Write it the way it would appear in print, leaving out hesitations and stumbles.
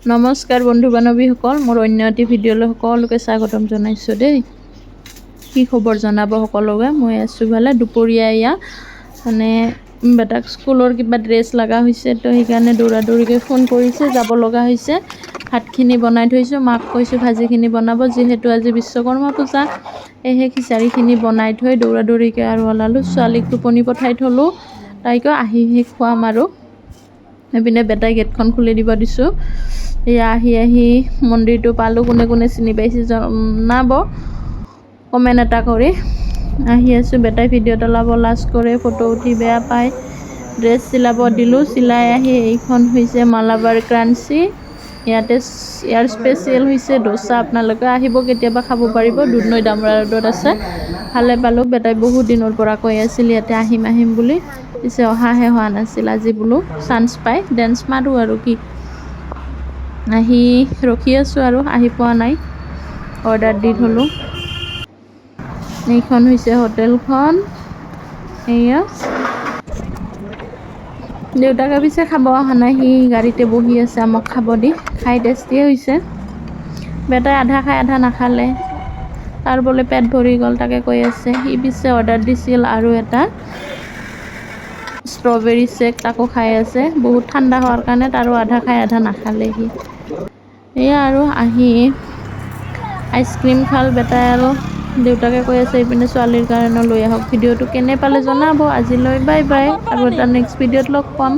নমস্কাৰ বন্ধু বান্ধৱীসকল, মোৰ অন্য এটি ভিডিঅ'লৈ সকলোকে স্বাগতম জনাইছোঁ দেই। কি খবৰ জনাব সকলোকে। মই আছোঁ ভালে। দুপৰীয়া এয়া মানে বেটাক স্কুলৰ কিবা ড্ৰেছ লগা হৈছে, তো সেইকাৰণে দৌৰা দৌৰিকৈ ফোন কৰিছে, যাব লগা হৈছে। ভাতখিনি বনাই থৈছোঁ, মাক কৈছোঁ ভাজিখিনি বনাব, যিহেতু আজি বিশ্বকৰ্মা পূজা। সেয়েহে খিচাৰিখিনি বনাই থৈ দৌৰা দৌৰিকৈ আৰু ওলালোঁ। ছোৱালীক টোপনি পঠাই থ'লোঁ, তাইকো আহি খুৱাম আৰু সেইপিনে বেটাই গেটখন খুলি দিব দিছোঁ। এয়া আহি মন্দিৰটো পালোঁ। কোনে কোনে চিনি পাইছে জনাব কমেণ্ট এটা কৰি। আহি আছোঁ, বেটাই ভিডিঅ' তোলাব লাজ কৰে, ফটো উঠি বেয়া পায়। ড্ৰেছ চিলাব দিলোঁ, চিলাই আহি এইখন হৈছে মালাবাৰ ক্ৰাঞ্চি। ইয়াৰ স্পেচিয়েল হৈছে ডোচা। আপোনালোকে আহিব, কেতিয়াবা খাব পাৰিব। দুধনৈ ডামৰা ৰোডত আছে। ভালে পালোঁ। বেটাই বহুত দিনৰ পৰা কৈ আছিল ইয়াতে আহিম বুলি, পিছে অহাহে হোৱা নাছিল। আজি বোলো চান্স পাই ডেন্স মাৰোঁ আৰু কি। আহি ৰখি আছোঁ আৰু আহি পোৱা নাই, অৰ্ডাৰ দি থ'লোঁ। এইখন হৈছে হোটেলখন। এয়া দেউতাকে পিছে খাব অহা নাই, সি গাড়ীতে বহি আছে আমাক খাব দি। খাই টেষ্টিয়ে হৈছে। বেটাই আধা খাই আধা নাখালে, তাৰ বোলে পেট ভৰি গ'ল, তাকে কৈ আছে। সি পিছে অৰ্ডাৰ দিছিল আৰু এটা ষ্ট্ৰবেৰী শ্বেক, তাকো খাই আছে। বহুত ঠাণ্ডা হোৱাৰ কাৰণে তাৰো আধা খাই আধা নাখালে সি। এয়া আৰু আহি আইচক্ৰীম খাল বেটাই আৰু দেউতাকে কৈ আছে এইপিনে ছোৱালীৰ কাৰণে লৈ আহক। ভিডিঅ'টো কেনে পালে জনাব। আজিলৈ বাই বাই, আৰু এটা নেক্সট ভিডিঅ'ত লগ পাম।